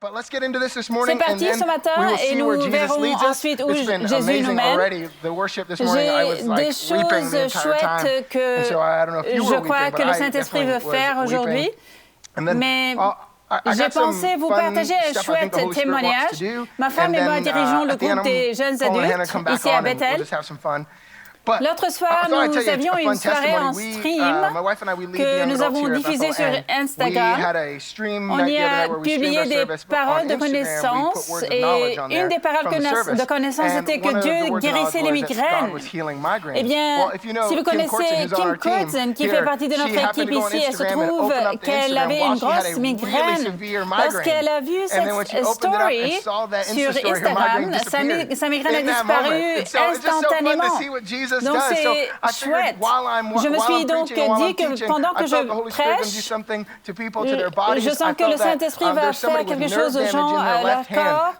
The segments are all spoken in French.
C'est parti ce matin et nous verrons ensuite où Jésus nous mène. J'ai des choses chouettes que je crois que le Saint-Esprit veut faire aujourd'hui, mais j'ai pensé vous partager un chouette témoignage. Ma femme et moi dirigeons le groupe des jeunes adultes ici à Bethel. L'autre soir, nous avions une soirée en stream que nous avons diffusée sur Instagram. On y a publié des paroles de connaissance et une des paroles de connaissance était que Dieu guérissait les migraines. Eh bien, si vous connaissez Kim Kurtzen, qui fait partie de notre équipe ici, elle se trouve qu'elle avait une grosse migraine. Lorsqu'elle a vu cette story sur Instagram, sa migraine a disparu instantanément. Donc, c'est chouette. Je me suis donc dit que pendant que je prêche, je sens que le Saint-Esprit va faire quelque chose aux gens à leur corps.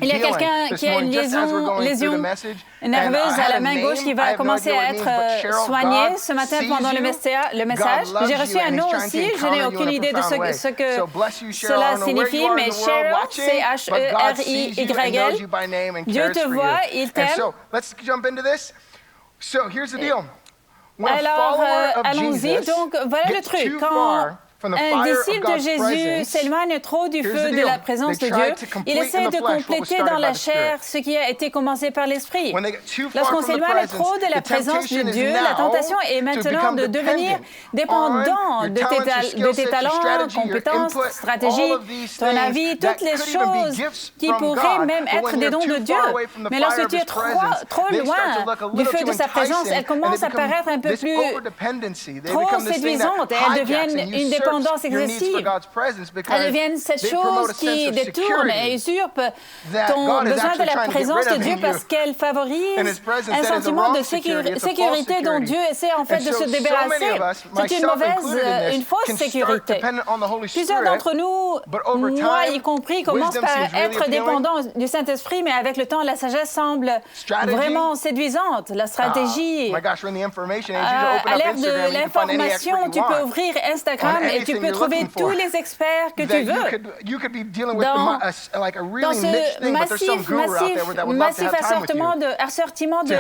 Il y a quelqu'un qui a une lésion nerveuse à la main gauche qui va commencer à être soigné ce matin pendant le message. J'ai reçu un nom aussi. Je n'ai aucune idée de ce que cela signifie, mais Cheryl, C-H-E-R-I-Y-L. Dieu te voit, il t'aime. Alors, allons-y. Donc, voilà le truc. Quand un disciple de Jésus s'éloigne trop du feu de la présence de Dieu, il essaie de compléter dans la chair ce qui a été commencé par l'Esprit. Lorsqu'on s'éloigne trop de la présence de Dieu, la tentation est maintenant de devenir dépendant de tes talents, compétences, stratégies, ton avis, toutes les choses qui pourraient même être des dons de Dieu. Mais lorsque tu es trop loin du feu de sa présence, elles commencent à paraître un peu plus trop séduisantes et elles deviennent une dépendance excessive. Elles deviennent cette chose qui détourne et usurpe ton besoin de la présence de Dieu parce qu'elle favorise un sentiment de sécurité dont Dieu essaie en fait de se débarrasser. C'est une fausse sécurité. Plusieurs d'entre nous, moi y compris, commencent par être dépendants du Saint-Esprit, mais avec le temps, la sagesse semble vraiment séduisante. La stratégie, à l'ère de l'information, tu peux ouvrir Instagram et tu peux trouver tous les experts que tu veux. Dans ce massif assortiment de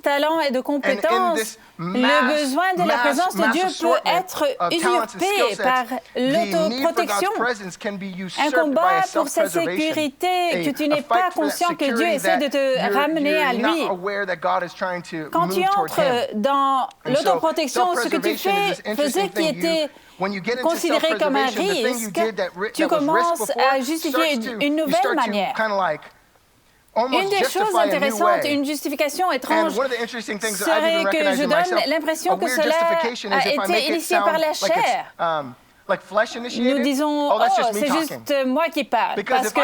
talents et de compétences, le besoin de la présence de Dieu peut être usurpé par l'autoprotection. Un combat pour sa sécurité que tu n'es pas conscient que Dieu essaie de te ramener à lui. Quand tu entres dans l'autoprotection, ce que tu faisais qui était considéré comme un risque, tu commences à justifier une nouvelle manière. Une des choses intéressantes, une justification étrange, serait que je donne l'impression que cela a été initié par la chair. Nous disons, oh, c'est juste moi qui parle. Parce que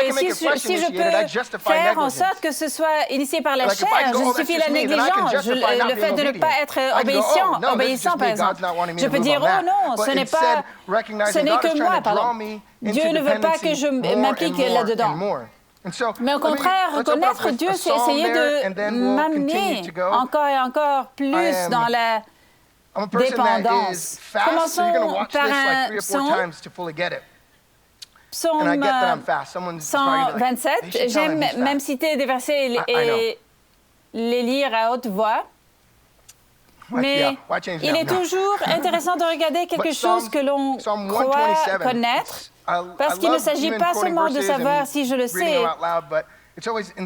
si je peux faire en sorte que ce soit initié par la chair, je justifie la négligence, le fait de ne pas être obéissant, par exemple. Je peux dire, oh non, ce n'est que moi, pardon. Dieu ne veut pas que je m'implique là-dedans. Mais au contraire, reconnaître Dieu, c'est essayer de m'amener encore et encore plus dans la dépendance. Commençons par un psaume 127. J'aime même citer des versets et les lire à haute voix. Mais il est toujours intéressant de regarder quelque chose que l'on croit connaître, parce qu'il ne s'agit pas seulement de savoir si je le sais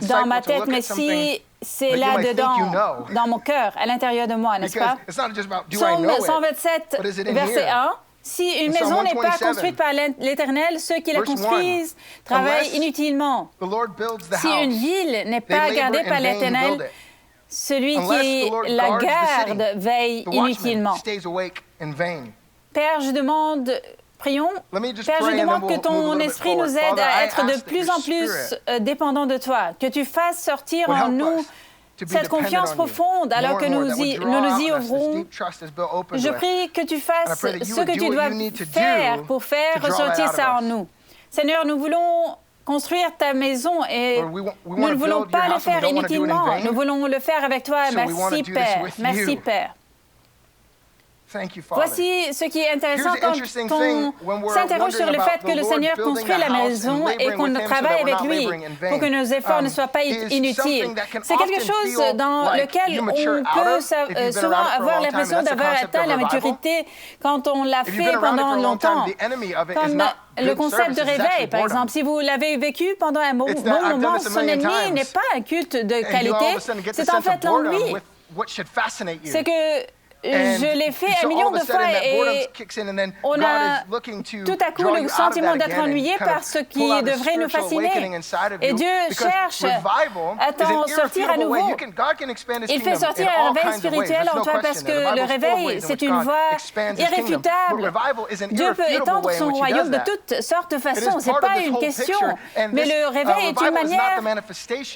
dans ma tête, mais si c'est là-dedans, dans mon cœur, à l'intérieur de moi, n'est-ce pas? Psaume 127, verset 1. Si une maison n'est pas construite par l'Éternel, ceux qui la construisent travaillent inutilement. Si une ville n'est pas gardée par l'Éternel, celui qui la garde veille inutilement. Père, je demande... Prions. Père, je demande que ton esprit nous aide à être de plus en plus dépendants de toi, que tu fasses sortir en nous cette confiance profonde alors que nous nous y ouvrons. Je prie que tu fasses ce que tu dois faire pour faire ressortir ça en nous. Seigneur, nous voulons construire ta maison et nous ne voulons pas le faire inutilement. Nous voulons le faire avec toi. Merci, Père. Merci, Père. Voici ce qui est intéressant quand on s'interroge sur le fait que le Seigneur construit la maison et qu'on travaille avec lui pour que nos efforts ne soient pas inutiles. C'est quelque chose dans lequel on peut souvent avoir l'impression d'avoir atteint la maturité quand on l'a fait pendant longtemps. Comme le concept de réveil, par exemple. Si vous l'avez vécu pendant un bon moment, son ennemi n'est pas un culte de qualité, c'est en fait l'ennui. C'est que je l'ai fait un million de fois et on a tout à coup le sentiment d'être ennuyé par ce qui devrait nous fasciner. Et Dieu cherche à t'en sortir à nouveau. Il fait sortir un réveil spirituel en toi parce que le réveil, c'est une voie irréfutable. Dieu peut étendre son royaume de toutes sortes de façons. Ce n'est pas une question. Mais le réveil est une manière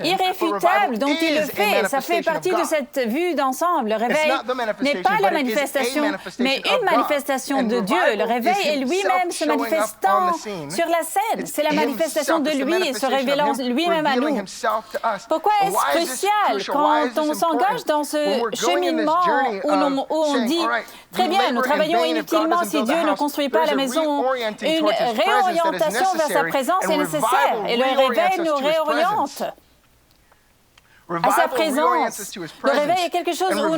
irréfutable dont il le fait. Ça fait partie de cette vue d'ensemble. Le réveil n'est pas la manifestation, mais une manifestation de Dieu. Le réveil est lui-même se manifestant sur la scène. C'est la manifestation de lui, se révélant lui-même à nous. Pourquoi est-ce crucial quand on s'engage dans ce cheminement où on dit « Très bien, nous travaillons inutilement si Dieu ne construit pas la maison. » Une réorientation vers sa présence est nécessaire et le réveil nous réoriente à sa présence. Le réveil est quelque chose où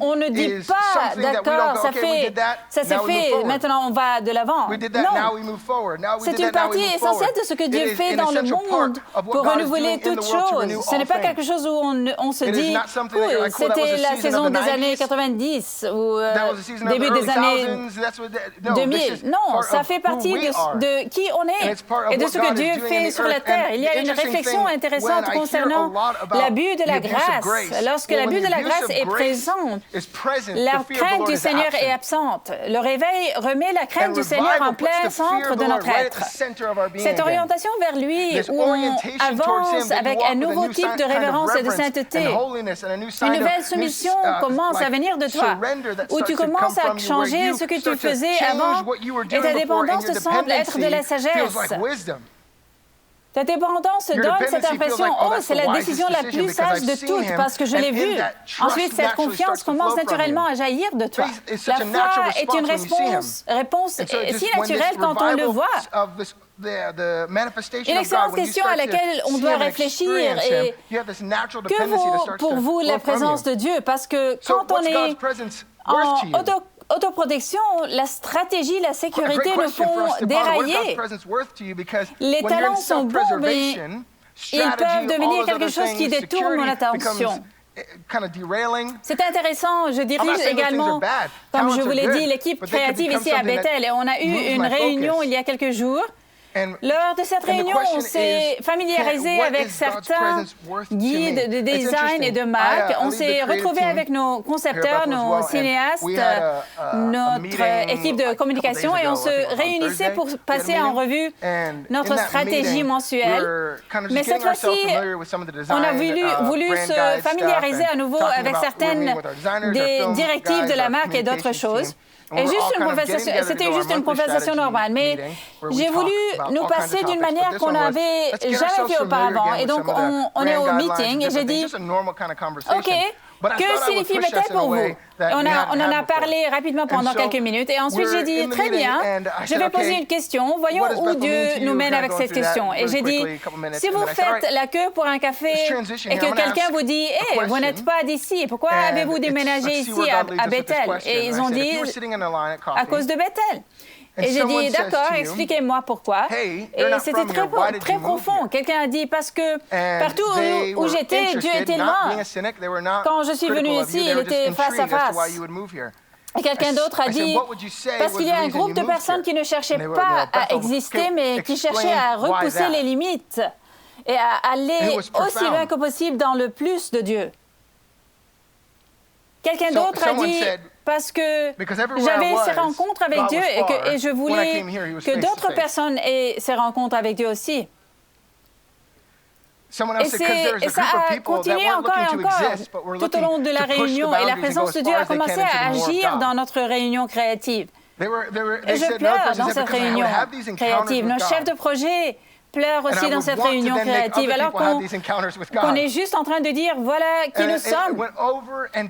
on ne dit pas, d'accord, ça s'est fait, maintenant on va de l'avant. Non, c'est une partie essentielle de ce que Dieu fait dans le monde pour renouveler toutes choses. Ce n'est pas quelque chose où on se dit, c'était la saison des années 90 ou début des années 2000. Non, ça fait partie de qui on est et de ce que Dieu fait sur la terre. Il y a une réflexion intéressante concernant l'abus de la grâce. Lorsque l'abus de la grâce est présent, la crainte du Seigneur est absente. Le réveil remet la crainte du Seigneur en plein centre de notre être. Cette orientation vers lui, où on avance avec un nouveau type de révérence et de sainteté, une nouvelle soumission commence à venir de toi, où tu commences à changer ce que tu faisais avant, et ta dépendance te semble être de la sagesse. Ta dépendance donne cette impression, oh, c'est la décision la plus sage de toutes parce que je l'ai vue. Ensuite, cette confiance commence naturellement à jaillir de toi. La foi est une réponse si naturelle quand on le voit. Une excellente question à laquelle on doit réfléchir est que vaut pour vous la présence de Dieu? Parce que quand on est en autoprotection, la stratégie, la sécurité nous font dérailler. Les talents sont bons, mais ils peuvent devenir quelque chose qui détourne mon attention. C'est intéressant, je dirige également, comme je vous l'ai dit, l'équipe créative ici à Bethel. Et on a eu une réunion il y a quelques jours. Lors de cette réunion, on s'est familiarisé avec certains guides de design et de marque. On s'est retrouvés avec nos concepteurs, nos cinéastes, notre équipe de communication et on se réunissait pour passer en revue notre stratégie mensuelle. Mais cette fois-ci, on a voulu se familiariser à nouveau avec certaines des directives de la marque et d'autres choses. Et c'était juste une conversation normale, mais j'ai voulu nous passer d'une manière qu'on n'avait jamais fait auparavant. Et donc, on est au meeting et j'ai dit, OK, que signifie Bethel pour vous? On en a parlé rapidement pendant quelques minutes. Et ensuite, j'ai dit, très bien, je vais poser une question. Voyons où Dieu nous mène avec cette question. Et j'ai dit, si vous faites la queue pour un café et que quelqu'un vous dit, hey, vous n'êtes pas d'ici, pourquoi avez-vous déménagé ici à Bethel? Et ils ont dit, à cause de Bethel. Et j'ai dit, d'accord, expliquez-moi pourquoi. Et c'était très profond. Quelqu'un a dit, parce que partout où j'étais, Dieu était loin. Quand je suis venu ici, il était face à face. Et quelqu'un d'autre a dit, parce qu'il y a un groupe de personnes qui ne cherchaient pas à exister, mais qui cherchaient à repousser les limites et à aller aussi loin que possible dans le plus de Dieu. Quelqu'un d'autre a dit, parce que j'avais ces rencontres avec Dieu et je voulais que d'autres personnes aient ces rencontres avec Dieu aussi. Et ça a continué encore et encore tout au long de la réunion. Et la présence de Dieu a commencé à agir dans notre réunion créative. Et je pleure dans cette réunion créative. Nos chefs de projet pleure aussi dans cette réunion créative, alors qu'on est juste en train de dire, voilà qui nous sommes.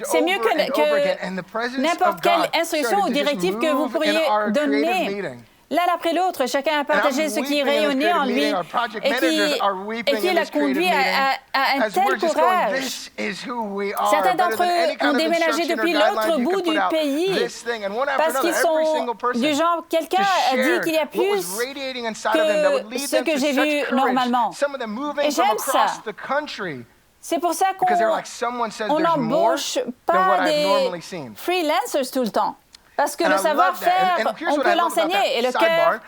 C'est mieux que n'importe quelle instruction ou directive que vous pourriez donner. L'un après l'autre, chacun a partagé ce qui rayonnait en lui et qui l'a conduit à un tel courage. Certains d'entre eux ont déménagé depuis l'autre bout du pays parce qu'ils sont du genre, quelqu'un a dit qu'il y a plus que ce que j'ai vu normalement. Et j'aime ça. C'est pour ça qu'on n'embauche pas des freelancers tout le temps. Parce que le savoir-faire, on peut l'enseigner. Et le cœur,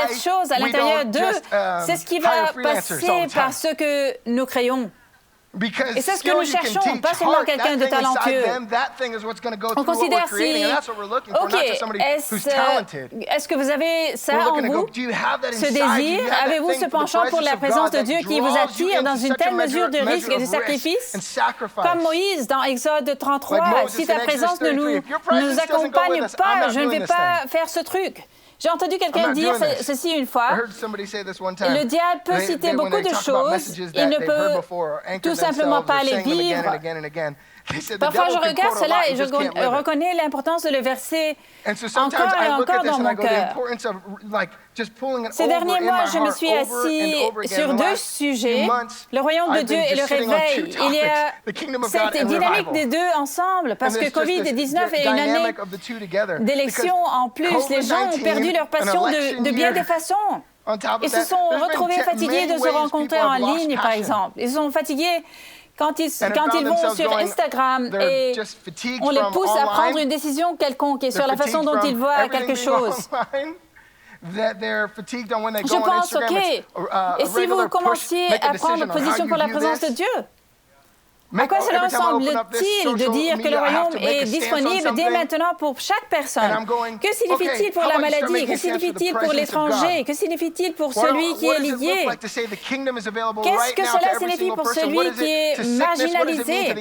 cette chose à l'intérieur d'eux, c'est ce qui va passer par ce que nous créons. Et c'est ce que nous cherchons, pas seulement quelqu'un de talentueux. On considère si, OK, est-ce que vous avez ça en vous, ce désir? Avez-vous ce penchant pour la présence de Dieu qui vous attire dans une telle mesure de risque et de sacrifice? Comme Moïse dans Exode 33, si ta présence ne nous accompagne pas, je ne vais pas faire ce truc. J'ai entendu quelqu'un dire ceci une fois. Le diable peut citer beaucoup de choses. Il ne peut tout simplement pas les vivre. Parfois, je regarde cela et je reconnais l'importance de le verser encore et encore dans mon cœur. Ces derniers mois, je me suis assis sur deux sujets, le royaume de Dieu et le réveil. Il y a cette dynamique des deux ensemble, parce que COVID-19 est une année d'élection en plus. Les gens ont perdu leur passion de bien des façons. Ils se sont retrouvés fatigués de se rencontrer en ligne, par exemple. Ils sont fatigués quand ils vont sur Instagram et on les pousse à prendre une décision quelconque et sur la façon dont ils voient quelque chose. Je pense, OK, et si vous commenciez à prendre position pour la présence de Dieu? À quoi cela ressemble-t-il de dire que le royaume est disponible dès maintenant pour chaque personne? Que signifie-t-il pour la maladie? Que signifie-t-il pour l'étranger? Que signifie-t-il pour celui qui est lié? Qu'est-ce que cela signifie pour celui qui est marginalisé?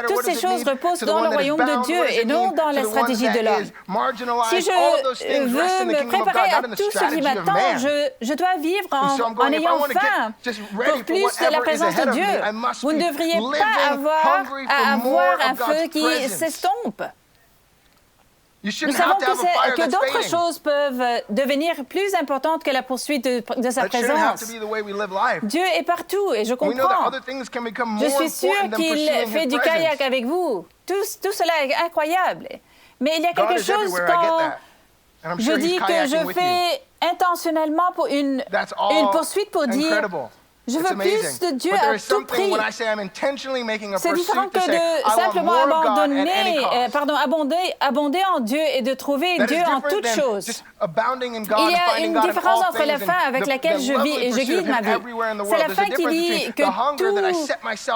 Toutes ces choses reposent dans le royaume de Dieu et non dans la stratégie de l'homme. Si je veux me préparer à tout ce qui m'attend, je dois vivre en ayant faim pour plus de la présence de Dieu. Vous ne devriez pas avoir un feu qui s'estompe. Nous savons que d'autres choses peuvent devenir plus importantes que la poursuite de sa présence. Dieu est partout et je comprends. Je suis sûre qu'il fait du kayak avec vous. Tout cela est incroyable. Mais il y a quelque chose quand je dis que je fais intentionnellement pour une poursuite pour dire je veux plus de Dieu à tout prix. C'est différent que de simplement abonder en Dieu et de trouver Dieu en toutes choses. Il y a une différence entre la faim avec laquelle je vis et je guide ma vie. C'est la faim qui dit que tout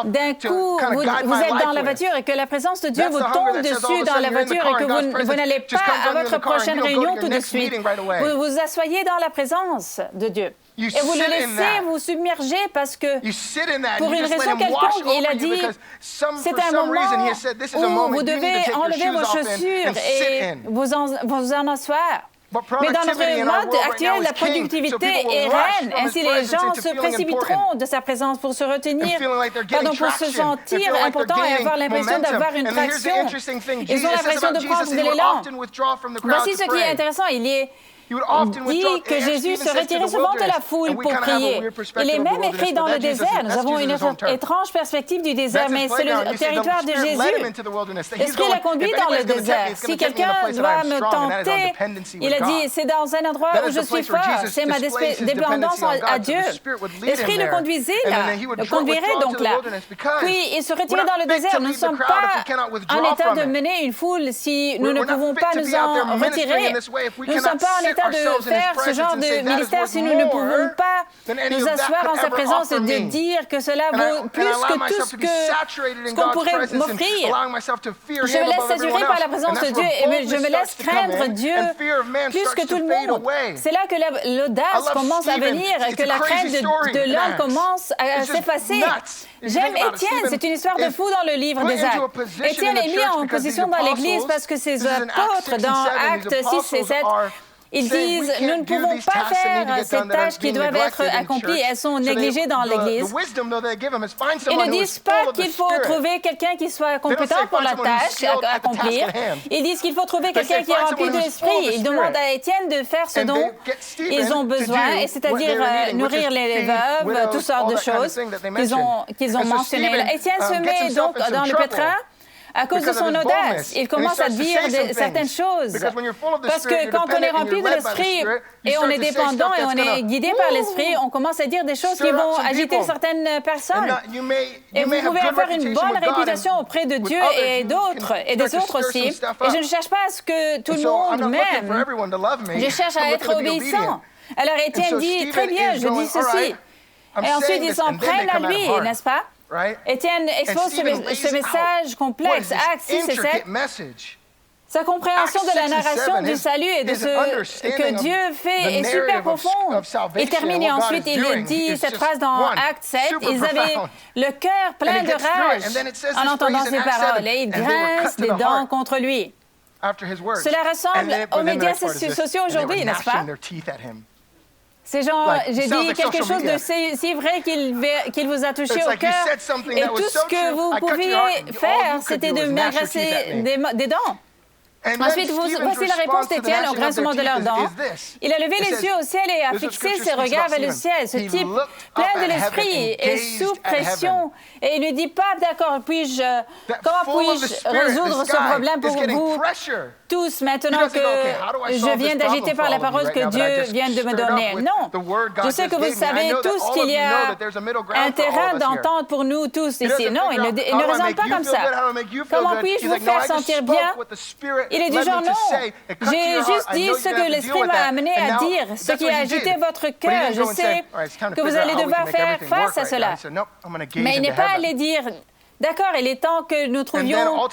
d'un coup, vous êtes dans la voiture et que la présence de Dieu vous tombe dessus dans la voiture et que vous n'allez pas à votre prochaine réunion tout de suite. Vous vous asseyez dans la présence de Dieu. Et vous le laissez vous submerger parce que, pour une raison quelconque, il a dit, c'est un moment où vous devez enlever vos chaussures et vous en asseoir. Mais dans notre mode actuel, la productivité est reine. Ainsi, les gens se précipiteront de sa présence pour se retenir, pour se sentir importants et avoir l'impression d'avoir une traction. Ils ont l'impression de prendre de l'élan. Voici ce qui est intéressant. Il dit que Jésus se retirait souvent de la foule pour prier. Il est même écrit dans le désert. Nous avons une étrange perspective du désert, mais c'est le territoire de Jésus. L'Esprit l'a conduit dans le désert. Si quelqu'un doit me tenter, il a dit, c'est dans un endroit où je suis fort, c'est ma dépendance à Dieu. L'Esprit le conduisait là, le conduirait donc là. Puis il se retirait dans le désert. Nous ne sommes pas en état de mener une foule si nous ne pouvons pas nous en retirer. Nous ne sommes pas en état de faire ce genre de ministère si nous ne pouvons pas nous asseoir en sa présence et de dire que cela vaut plus que tout ce qu'on pourrait m'offrir. Je me laisse saturer par la présence de Dieu et je me laisse craindre Dieu plus que tout le monde. C'est là que l'audace commence à venir, que la crainte de l'homme commence à s'effacer. J'aime Étienne, c'est une histoire de fou dans le livre des Actes. Étienne est mis en position dans l'Église parce que ses apôtres, dans Actes 6 et 7, Ils disent, nous ne pouvons pas faire ces tâches qui doivent être accomplies. Elles sont négligées dans l'Église. Ils ne disent pas qu'il faut trouver quelqu'un qui soit compétent pour la tâche à accomplir. Ils disent qu'il faut trouver quelqu'un qui est rempli de l'Esprit. Ils demandent à Étienne de faire ce dont ils ont besoin, c'est-à-dire nourrir les veuves, toutes sortes de choses qu'ils ont mentionnées. Étienne se met donc dans le pétrin à cause de son audace. Il commence à dire certaines choses. Parce que quand on est rempli de l'Esprit et on est dépendant et on est guidé par l'Esprit, on commence à dire des choses qui vont agiter certaines personnes. Et vous pouvez avoir une bonne réputation auprès de Dieu et d'autres, et des autres aussi. Et je ne cherche pas à ce que tout le monde m'aime. Je cherche à être obéissant. Alors Étienne dit, très bien, je dis ceci. Et ensuite, ils s'en prennent à lui, n'est-ce pas? Étienne expose ce message complexe, Actes 6 et 7. Sa compréhension de la narration du salut et de ce que Dieu fait est super profonde. Il termine et ensuite il dit cette phrase dans Actes 7. Ils avaient le cœur plein de rage en entendant ces paroles et ils grincent des dents contre lui. Cela ressemble aux médias sociaux aujourd'hui, n'est-ce pas? Ces gens, j'ai dit quelque chose de si vrai qu'il vous a touché au cœur. Et tout ce que vous pouviez faire, c'était de m'agresser des dents. Ensuite, voici la réponse d'Étienne au grincement de leurs dents. Il a levé les yeux au ciel et a fixé ses regards vers le ciel. Ce type, plein de l'esprit, est sous pression. Et il ne dit pas, d'accord, comment puis-je résoudre ce problème pour vous tous maintenant que je viens d'agiter par la parole que Dieu vient de me donner? Non. Je sais que vous savez tous qu'il y a un terrain d'entente pour nous tous ici. Non, il ne raisonne pas comme ça. Comment puis-je vous faire sentir bien? Il est du genre, non, j'ai juste dit ce que l'Esprit m'a amené à dire, ce qui a agité votre cœur. Je sais que vous allez devoir faire face à cela. Mais il n'est pas allé dire, d'accord, il est temps que nous trouvions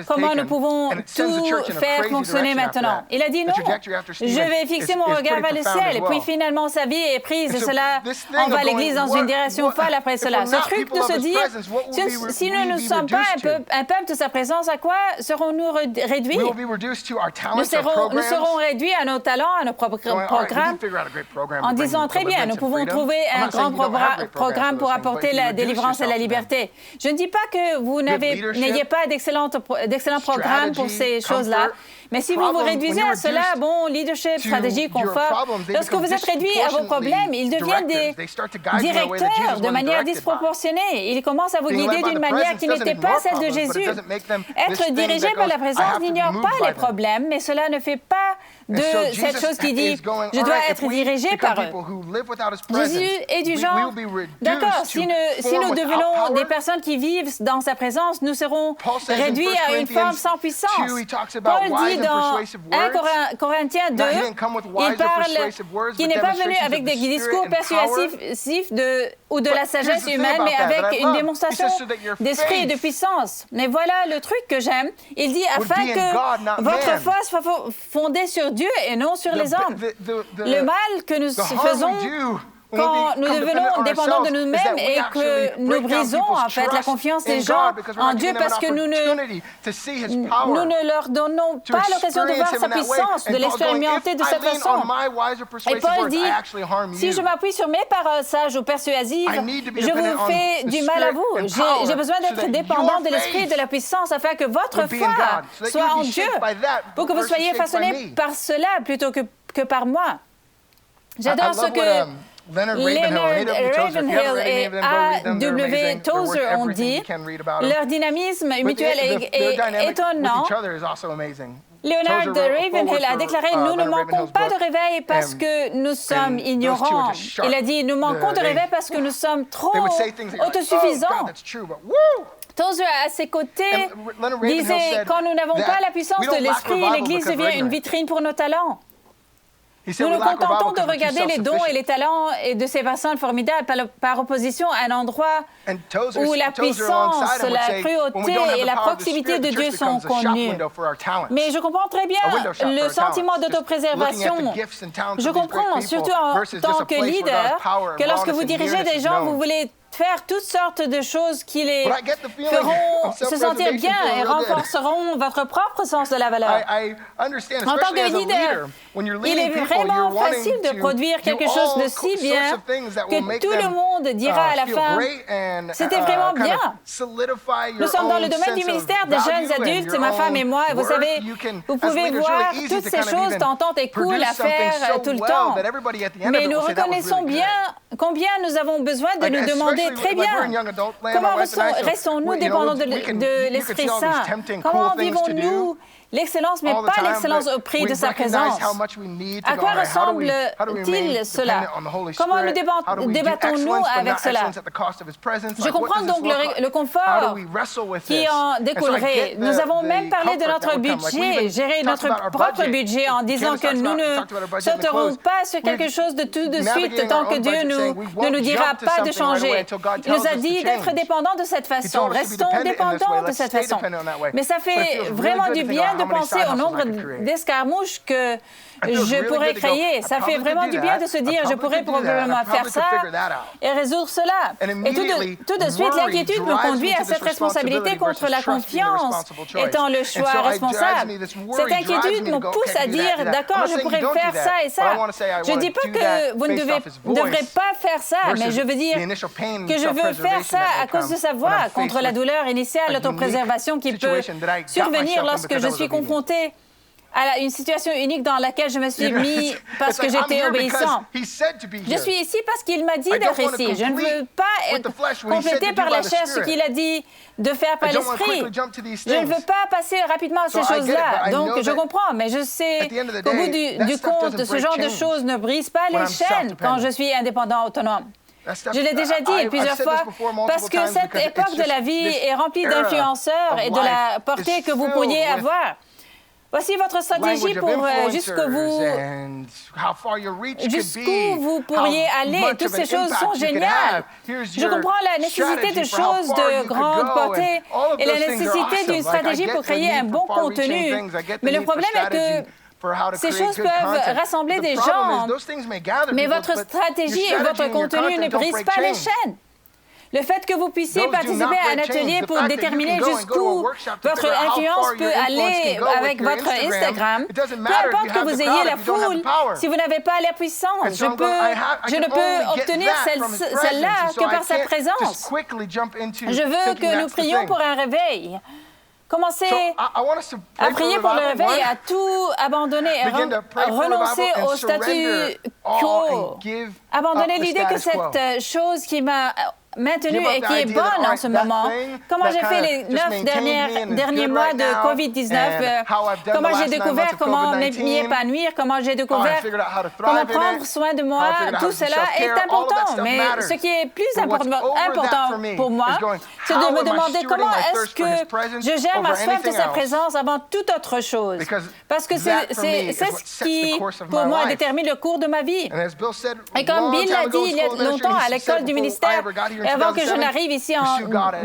comment nous pouvons tout faire fonctionner maintenant. Il a dit non, je vais fixer mon regard vers le ciel. Et puis finalement, sa vie est prise et cela envoie l'Église dans une direction folle après cela. Ce truc de se dire, si nous ne sommes pas un peuple de sa présence, à quoi serons-nous réduits? Nous serons réduits à nos talents, à nos programmes, en disant très bien, nous pouvons trouver un grand programme pour apporter la délivrance et la liberté. Je ne dis pas que vous n'ayez pas d'excellents programmes pour ces choses-là, mais si vous vous réduisez à cela, bon, leadership, stratégie, confort, lorsque vous êtes réduit à vos problèmes, ils deviennent des directeurs de manière disproportionnée. Ils commencent à vous guider d'une manière qui n'était pas celle de Jésus. Être dirigé par la présence n'ignore pas les problèmes, mais cela ne fait pas de cette chose qui dit « je dois être dirigé par eux ». Jésus est du genre « d'accord, si nous devenons des personnes qui vivent dans sa présence, nous serons réduits à une forme sans puissance ». Paul dit dans 1 Corinthiens 2, il parle qu'il n'est pas venu avec des discours persuasifs ou de la sagesse humaine, mais avec une démonstration d'esprit et de puissance. Mais voilà le truc que j'aime. Il dit afin que votre foi soit fondée sur Dieu et non sur les hommes. Le mal que nous faisons quand nous devenons dépendants de nous-mêmes et que nous brisons en fait la confiance des gens en Dieu parce que nous ne leur donnons pas l'occasion de voir sa puissance, de l'expérimenter de cette façon. Et Paul dit, si je m'appuie sur mes paroles sages ou persuasives, je vous fais du mal à vous. J'ai besoin d'être dépendant de l'esprit et de la puissance afin que votre foi soit en Dieu, pour que vous soyez façonnés par cela plutôt que par moi. J'adore ce que Leonard Ravenhill et A.W. Tozer ont dit. Leur dynamisme mutuel est étonnant. Leonard Ravenhill a déclaré « Nous ne manquons pas de réveil parce que nous sommes ignorants. » Il a dit « Nous manquons de réveil parce que nous sommes trop autosuffisants. » Tozer, à ses côtés, disait « Quand nous n'avons pas la puissance de l'esprit, l'Église devient une vitrine pour nos talents. » Nous nous contentons de regarder les dons et les talents de ces personnes formidables par opposition à un endroit où la puissance, la cruauté et la proximité de Dieu sont connues. Mais je comprends très bien le sentiment d'autopréservation. Je comprends, surtout en tant que leader, que lorsque vous dirigez des gens, vous voulez faire toutes sortes de choses qui les feront se sentir bien et renforceront votre propre sens de la valeur. En tant que leader, Il est vraiment facile de produire quelque chose de si bien que tout le monde dira à la fin, c'était vraiment bien. Nous sommes dans le domaine du ministère des jeunes adultes, ma femme et moi, et vous savez, vous pouvez voir toutes ces choses tentantes et cool à faire tout le temps. Mais nous reconnaissons bien combien nous avons besoin de nous demander très bien comment restons-nous dépendants de l'Esprit Saint? Comment vivons-nous l'excellence, mais pas l'excellence au prix de sa présence? À quoi ressemble-t-il cela? Comment nous débattons-nous avec cela? Je comprends donc le confort qui en découlerait. Nous avons même parlé de notre budget, gérer notre propre budget en disant que nous ne sauterons pas sur quelque chose de tout de suite tant que Dieu ne nous dira pas de changer. Il nous a dit d'être dépendants de cette façon. Restons dépendants de cette façon. Mais ça fait vraiment du bien de penser au nombre d'escarmouches que je pourrais créer. Ça fait vraiment du bien de se dire, je pourrais probablement faire ça et résoudre cela. Et tout de suite, l'inquiétude me conduit à cette responsabilité contre la confiance étant le choix responsable. Cette inquiétude me pousse à dire, d'accord, je pourrais faire ça et ça. Je ne dis pas que vous ne devrez pas faire ça, mais je veux dire que je veux faire ça à cause de sa voix, contre la douleur initiale d'autopréservation qui peut survenir lorsque je suis confronté à une situation unique dans laquelle je me suis mis parce que j'étais obéissant. Je suis ici parce qu'il m'a dit d'être ici. Je ne veux pas être complété par la chair ce qu'il a dit de faire par l'Esprit. Je ne veux pas passer rapidement à ces choses-là. Donc, je comprends, mais je sais qu'au bout du compte, ce genre de choses ne brise pas les chaînes quand je suis indépendant, autonome. Je l'ai déjà dit plusieurs fois, parce que cette époque de la vie est remplie d'influenceurs et de la portée que vous pourriez avoir. Voici votre stratégie pour jusqu'où vous pourriez aller. Toutes ces choses sont géniales. Je comprends la nécessité de choses de grande portée et la nécessité d'une stratégie pour créer un bon contenu. Mais le problème est que ces choses peuvent rassembler des gens, mais votre stratégie et votre contenu ne brisent pas les chaînes. Le fait que vous puissiez participer à un atelier pour déterminer jusqu'où votre influence peut aller avec votre Instagram, peu importe que vous ayez la foule, si vous n'avez pas la puissance, je ne peux obtenir celle-là que par sa présence. Je veux que nous prions pour un réveil. Commencez à prier pour le réveil, à tout abandonner, renoncer au statu quo. Abandonner l'idée que cette chose qui m'a maintenue et qui est bonne en ce moment. Comment j'ai fait les 9 derniers mois de COVID-19, comment j'ai découvert comment m'y épanouir, comment j'ai découvert comment prendre soin de moi, tout cela est important. Mais ce qui est plus important pour moi, c'est de me demander comment est-ce que je gère ma soif de sa présence avant toute autre chose. Parce que c'est ce qui, pour moi, détermine le cours de ma vie. Et comme Bill l'a dit il y a longtemps à l'école du ministère, et avant que je n'arrive ici en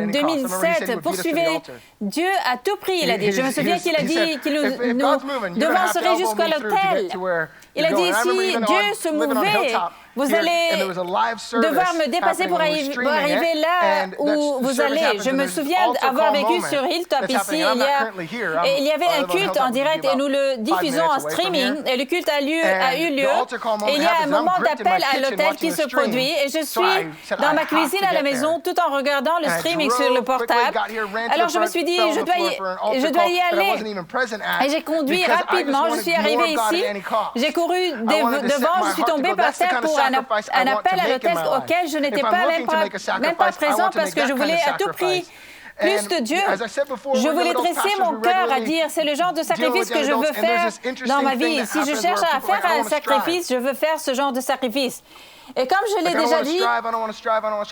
2007, poursuivez Dieu à tout prix, il a dit. Je me souviens qu'il a dit qu'il nous devancerait jusqu'à l'autel. Il a dit, si Dieu se mouvait, vous allez devoir me dépasser pour arriver là où vous allez. Je me souviens avoir vécu sur Hilltop ici. Il y avait un culte en direct et nous le diffusons en streaming. Et le culte a eu lieu. Et il y a un moment d'appel à l'hôtel qui se produit. Et je suis dans ma cuisine à la maison tout en regardant le streaming sur le portable. Alors je me suis dit, je dois y aller. Et j'ai conduit rapidement. Je suis arrivée ici. J'ai couru devant. Je suis tombée par terre pour un appel à l'hôtel auquel je n'étais même pas présent parce que je voulais à tout prix plus de Dieu. Je voulais dresser mon cœur à dire, c'est le genre de sacrifice que je veux faire dans ma vie. Si je cherche à faire un sacrifice, je veux faire ce genre de sacrifice. Et comme je l'ai déjà dit,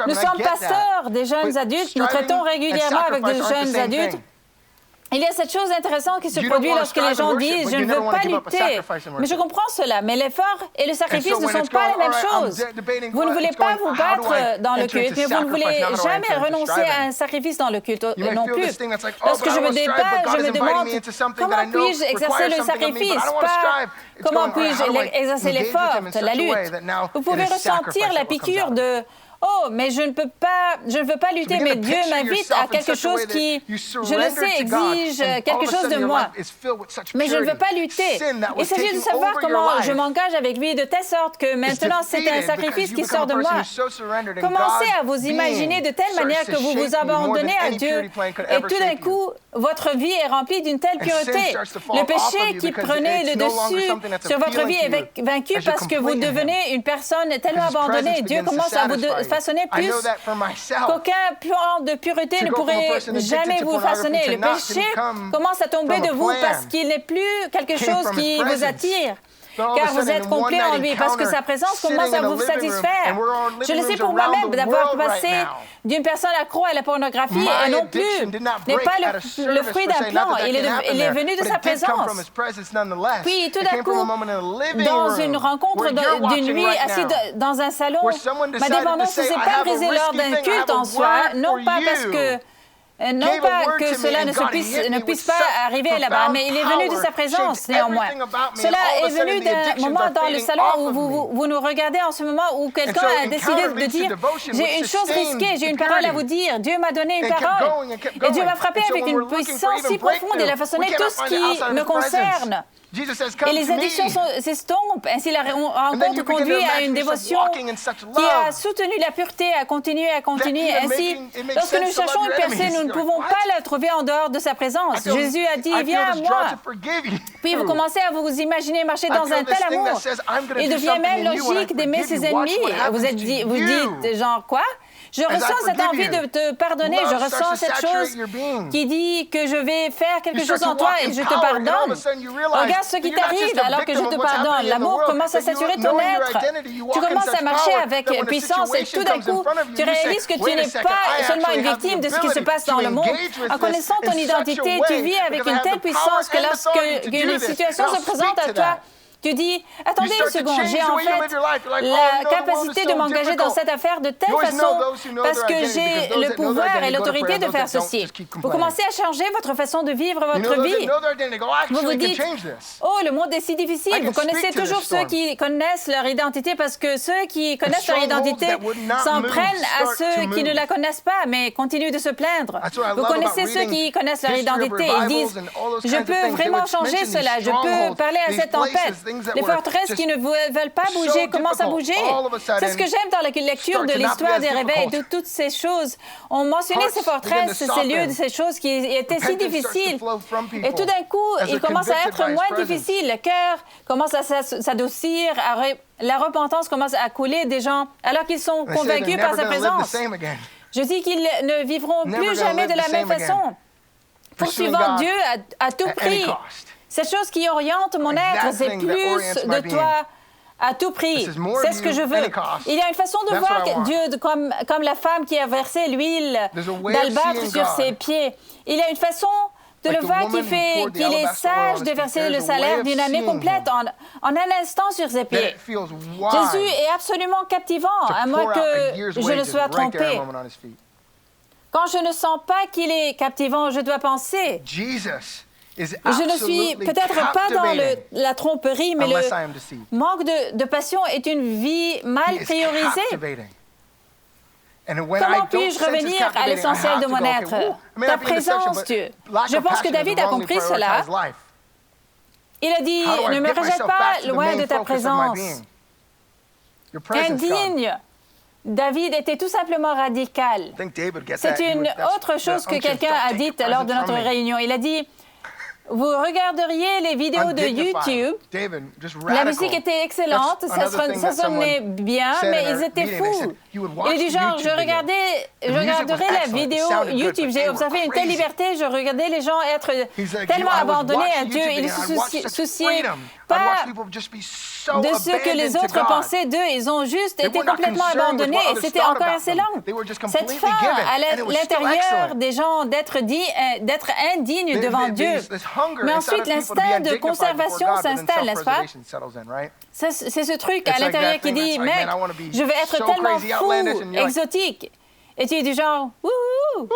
nous sommes pasteurs des jeunes adultes, nous traitons régulièrement avec des jeunes adultes. Il y a cette chose intéressante qui se produit lorsque les gens disent « je ne veux pas lutter ». Mais je comprends cela, mais l'effort et le sacrifice ne sont pas la même chose. Vous ne voulez pas vous battre dans le culte, mais vous ne voulez jamais renoncer à un sacrifice dans le culte non plus. Lorsque je me débat, je me demande « comment puis-je exercer le sacrifice ?» Pas « comment puis-je exercer l'effort, la lutte ?» Vous pouvez ressentir la piqûre de Oh, mais je ne veux pas lutter, mais Dieu m'invite à quelque chose qui, je le sais, exige quelque chose de moi. Mais je ne veux pas lutter. Il s'agit de savoir comment je m'engage avec lui de telle sorte que maintenant c'est un sacrifice qui sort de moi. Commencez à vous imaginer de telle manière que vous vous abandonnez à Dieu et tout d'un coup, votre vie est remplie d'une telle pureté. Le péché qui prenait le dessus sur votre vie est vaincu parce que vous devenez une personne tellement abandonnée. Dieu commence à vous façonner plus qu'aucun plan de pureté ne pourrait jamais vous façonner. Le péché commence à tomber de vous parce qu'il n'est plus quelque chose qui vous attire. Car vous êtes complet en lui, parce que sa présence commence à vous satisfaire. Je le sais pour moi-même d'avoir passé d'une personne accro à la pornographie et non plus n'est pas le fruit d'un plan. Il est venu de sa présence. Puis tout d'un coup, dans une rencontre d'une nuit, assis dans un salon, ma dépendance ne s'est pas brisée lors d'un culte en soi, non pas que cela ne puisse pas arriver là-bas, mais il est venu de sa présence, néanmoins. Cela est venu d'un moment dans le salon où vous nous regardez en ce moment où quelqu'un a décidé de dire « J'ai une chose risquée, j'ai une parole à vous dire. Dieu m'a donné une parole. Et Dieu m'a frappé avec une puissance si profonde. Il a façonné tout ce qui me concerne. » Et les addictions s'estompent. Ainsi, la rencontre conduit à une dévotion qui a soutenu la pureté, à continuer. Ainsi, lorsque nous cherchons une percée, nous ne pouvons pas la trouver en dehors de sa présence. Jésus a dit, viens à moi. Puis vous commencez à vous imaginer marcher dans un tel amour. Il devient même logique d'aimer ses ennemis. Vous dites, genre, quoi? Je ressens cette envie de te pardonner. Je ressens cette chose qui dit que je vais faire quelque chose en toi et je te pardonne. Regarde ce qui t'arrive alors que je te pardonne. L'amour commence à saturer ton être. Tu commences à marcher avec puissance et tout d'un coup, tu réalises que tu n'es pas seulement une victime de ce qui se passe dans le monde. En connaissant ton identité, tu vis avec une telle puissance que lorsqu'une situation se présente à toi, tu dis, attendez une seconde, j'ai en fait la capacité de m'engager dans cette affaire de telle façon parce que j'ai le pouvoir et l'autorité de faire ceci. Vous commencez à changer votre façon de vivre votre vie. Vous vous dites, oh, le monde est si difficile. Vous connaissez toujours ceux qui connaissent leur identité parce que ceux qui connaissent leur identité s'en prennent à ceux qui ne la connaissent pas, mais continuent de se plaindre. Vous connaissez ceux qui connaissent leur identité. Ils disent, je peux vraiment changer cela. Je peux parler à cette tempête. Les forteresses qui ne veulent pas bouger commencent à bouger. C'est ce que j'aime dans la lecture de l'histoire des réveils, de toutes ces choses. On mentionnait ces forteresses, ces lieux, ces choses qui étaient si difficiles. Et tout d'un coup, ils commencent à être moins difficiles. Le cœur commence à s'adoucir, la repentance commence à couler des gens alors qu'ils sont convaincus par sa présence. Je dis qu'ils ne vivront plus jamais de la même façon, poursuivant Dieu à tout prix. Cette chose qui oriente mon être, c'est plus de toi à tout prix. C'est ce que je veux. Il y a une façon de voir Dieu comme la femme qui a versé l'huile d'albâtre sur ses pieds. Il y a une façon de le voir qu'il est sage de verser le salaire d'une année complète en un instant sur ses pieds. Jésus est absolument captivant, à moins que je ne sois trompé. Quand je ne sens pas qu'il est captivant, je dois penser... Je ne suis peut-être pas dans la tromperie, mais le manque de passion est une vie mal priorisée. Comment puis-je revenir à l'essentiel de mon être? Ta présence, Dieu. Je pense que David a compris cela. Il a dit, ne me rejette pas loin de ta présence. Indigne. David était tout simplement radical. C'est une autre chose que quelqu'un a dite lors de notre réunion. Il a dit... Vous regarderiez les vidéos de YouTube. La musique était excellente, ça sonnait bien, mais ils étaient fous. Il est du genre, je regarderais la vidéo YouTube. J'ai observé une telle liberté, je regardais les gens être tellement abandonnés à Dieu. Ils ne se souciaient pas de ce que les autres pensaient d'eux. Ils ont juste été complètement abandonnés et c'était encore assez long. Cette faim à l'intérieur des gens d'être indignes devant Dieu. Mais ensuite, l'instinct de conservation s'installe, n'est-ce pas? C'est ce truc à l'intérieur qui dit, mec, je vais être tellement fou, exotique. Et tu es du genre, wouhou!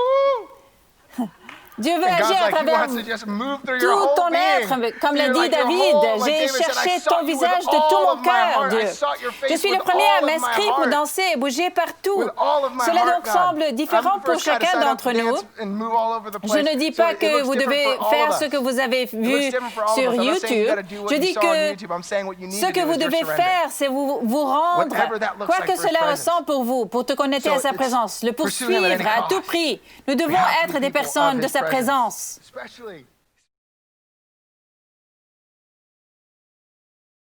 Dieu veut agir à travers tout ton être, comme l'a dit David. J'ai cherché ton visage de tout mon cœur, Dieu. Je suis le premier à m'inscrire pour danser et bouger partout. Cela donc semble différent pour chacun d'entre nous. Je ne dis pas que vous devez faire ce que vous avez vu sur YouTube. Je dis que ce que vous devez faire, c'est vous rendre, quoi que cela ressemble pour vous, pour te connecter à sa présence, le poursuivre à tout prix. Nous devons être des personnes de sa présence.